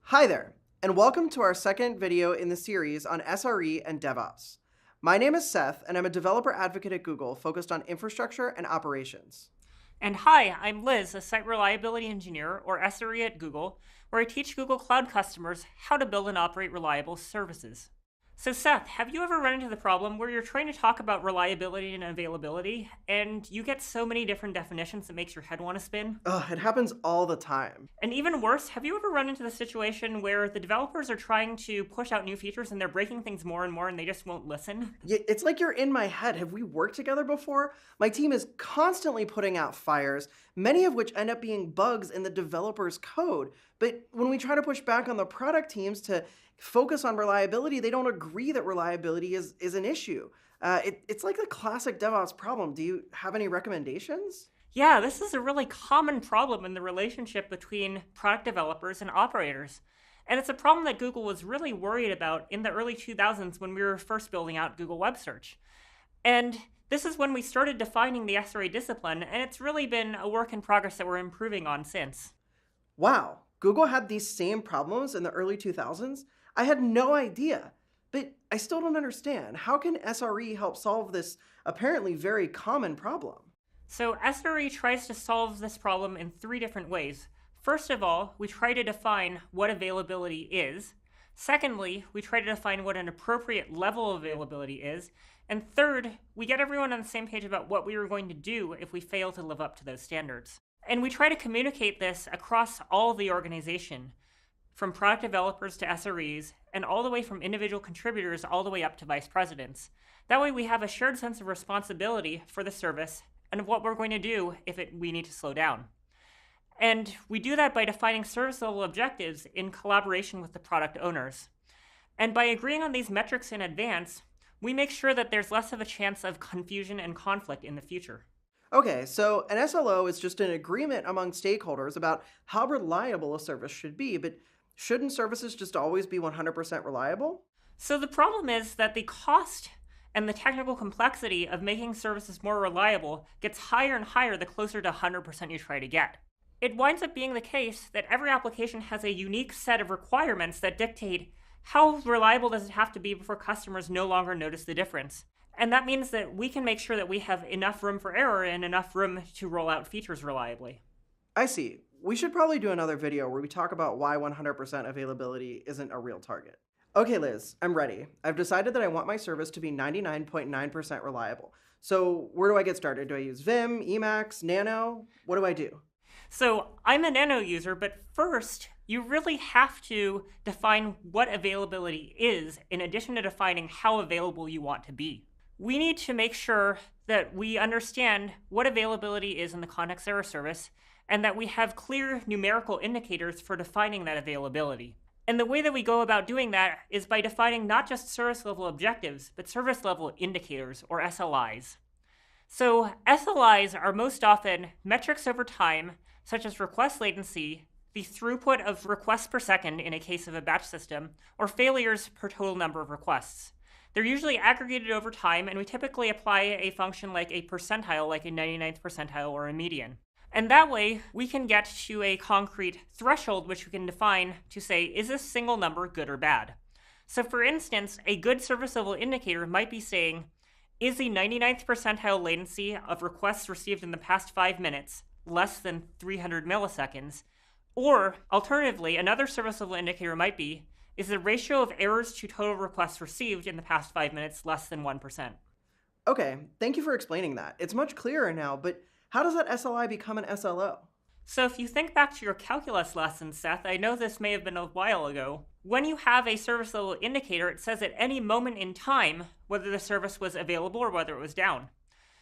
Hi there, and welcome to our second video in the series on SRE and DevOps. My name is Seth, and I'm a developer advocate at Google focused on infrastructure and operations. And hi, I'm Liz, a Site Reliability Engineer, or SRE at Google, where I teach Google Cloud customers how to build and operate reliable services. So Seth, have you ever run into the problem where you're trying to talk about reliability and availability, and you get so many different definitions it makes your head want to spin? Ugh, it happens all the time. And even worse, have you ever run into the situation where the developers are trying to push out new features and they're breaking things more and more and they just won't listen? It's like you're in my head. Have we worked together before? My team is constantly putting out fires, many of which end up being bugs in the developer's code. But when we try to push back on the product teams to focus on reliability, they don't agree that reliability is an issue. It's like a classic DevOps problem. Do you have any recommendations? Yeah, this is a really common problem in the relationship between product developers and operators. And it's a problem that Google was really worried about in the early 2000s when we were first building out Google Web Search. And this is when we started defining the SRE discipline, and it's really been a work in progress that we're improving on since. Wow, Google had these same problems in the early 2000s? I had no idea. But I still don't understand. How can SRE help solve this apparently very common problem? So SRE tries to solve this problem in three different ways. First of all, we try to define what availability is. Secondly, we try to define what an appropriate level of availability is. And third, we get everyone on the same page about what we are going to do if we fail to live up to those standards. And we try to communicate this across all of the organization, from product developers to SREs, and all the way from individual contributors all the way up to vice presidents. That way we have a shared sense of responsibility for the service and of what we're going to do if we need to slow down. And we do that by defining service level objectives in collaboration with the product owners. And by agreeing on these metrics in advance, we make sure that there's less of a chance of confusion and conflict in the future. Okay, so an SLO is just an agreement among stakeholders about how reliable a service should be, but shouldn't services just always be 100% reliable? So the problem is that the cost and the technical complexity of making services more reliable gets higher and higher the closer to 100% you try to get. It winds up being the case that every application has a unique set of requirements that dictate how reliable does it have to be before customers no longer notice the difference. And that means that we can make sure that we have enough room for error and enough room to roll out features reliably. I see. We should probably do another video where we talk about why 100% availability isn't a real target. Okay, Liz, I'm ready. I've decided that I want my service to be 99.9% reliable. So where do I get started? Do I use Vim, Emacs, Nano? What do I do? So I'm a Nano user, but first, you really have to define what availability is in addition to defining how available you want to be. We need to make sure that we understand what availability is in the context of our service and that we have clear numerical indicators for defining that availability. And the way that we go about doing that is by defining not just service level objectives, but service level indicators, or SLIs. So SLIs are most often metrics over time, such as request latency, the throughput of requests per second in a case of a batch system, or failures per total number of requests. They're usually aggregated over time, and we typically apply a function like a percentile, like a 99th percentile or a median. And that way, we can get to a concrete threshold which we can define to say, is this single number good or bad? So for instance, a good service level indicator might be saying, is the 99th percentile latency of requests received in the past 5 minutes less than 300 milliseconds? Or alternatively, another service level indicator might be, is the ratio of errors to total requests received in the past 5 minutes less than 1%? Okay, thank you for explaining that. It's much clearer now, but how does that SLI become an SLO? So if you think back to your calculus lesson, Seth, I know this may have been a while ago. When you have a service level indicator, it says at any moment in time whether the service was available or whether it was down.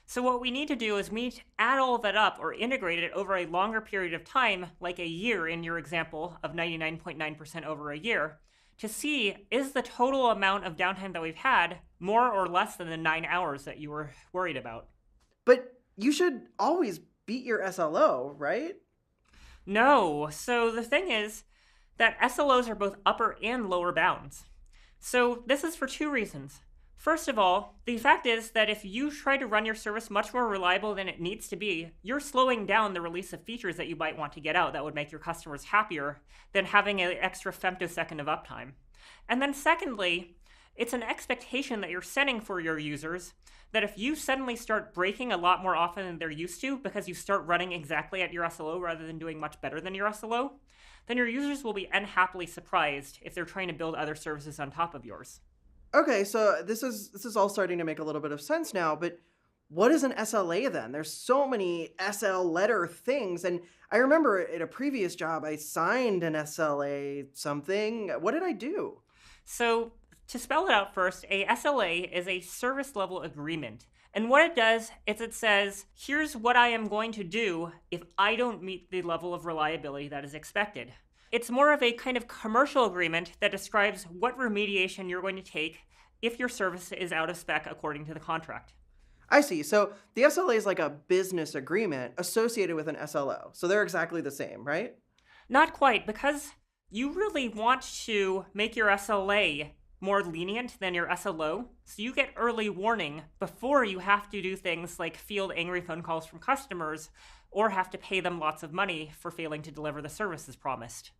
So what we need to do is we need to add all of that up or integrate it over a longer period of time, like a year in your example of 99.9% over a year, to see, is the total amount of downtime that we've had more or less than the 9 hours that you were worried about? But you should always beat your SLO, right? No. So the thing is that SLOs are both upper and lower bounds. So this is for two reasons. First of all, the fact is that if you try to run your service much more reliable than it needs to be, you're slowing down the release of features that you might want to get out that would make your customers happier than having an extra femtosecond of uptime. And then secondly, it's an expectation that you're setting for your users that if you suddenly start breaking a lot more often than they're used to because you start running exactly at your SLO rather than doing much better than your SLO, then your users will be unhappily surprised if they're trying to build other services on top of yours. Okay, so this is all starting to make a little bit of sense now, but what is an SLA then? There's so many SL letter things, and I remember at a previous job I signed an SLA something. What did I do? So, to spell it out first, a SLA is a service level agreement. And what it does is it says, here's what I am going to do if I don't meet the level of reliability that is expected. It's more of a kind of commercial agreement that describes what remediation you're going to take if your service is out of spec according to the contract. I see. So the SLA is like a business agreement associated with an SLO. So they're exactly the same, right? Not quite, because you really want to make your SLA more lenient than your SLO, so you get early warning before you have to do things like field angry phone calls from customers or have to pay them lots of money for failing to deliver the services promised.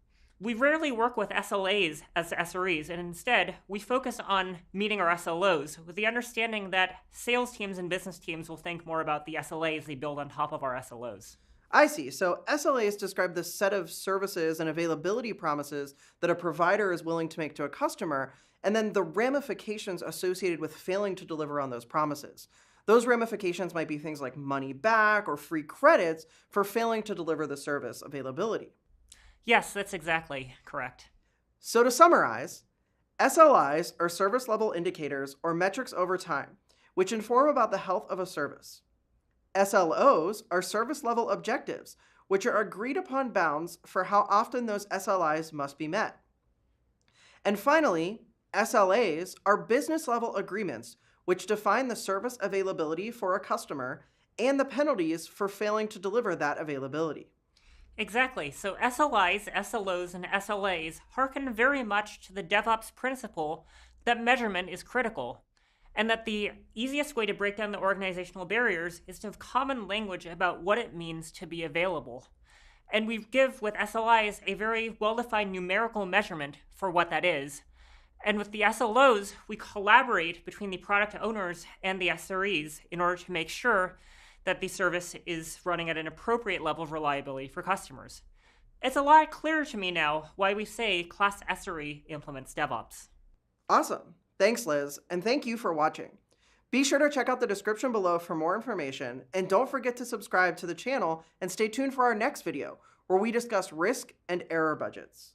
We rarely work with SLAs as SREs, and instead, we focus on meeting our SLOs with the understanding that sales teams and business teams will think more about the SLAs they build on top of our SLOs. I see. So SLAs describe the set of services and availability promises that a provider is willing to make to a customer, and then the ramifications associated with failing to deliver on those promises. Those ramifications might be things like money back or free credits for failing to deliver the service availability. Yes, that's exactly correct. So to summarize, SLIs are service level indicators or metrics over time, which inform about the health of a service. SLOs are service level objectives, which are agreed upon bounds for how often those SLIs must be met. And finally, SLAs are business level agreements, which define the service availability for a customer and the penalties for failing to deliver that availability. Exactly. So SLIs, SLOs, and SLAs hearken very much to the DevOps principle that measurement is critical, and that the easiest way to break down the organizational barriers is to have common language about what it means to be available. And we give, with SLIs, a very well-defined numerical measurement for what that is. And with the SLOs, we collaborate between the product owners and the SREs in order to make sure that the service is running at an appropriate level of reliability for customers. It's a lot clearer to me now why we say Class SRE implements DevOps. Awesome. Thanks, Liz, and thank you for watching. Be sure to check out the description below for more information, and don't forget to subscribe to the channel and stay tuned for our next video, where we discuss risk and error budgets.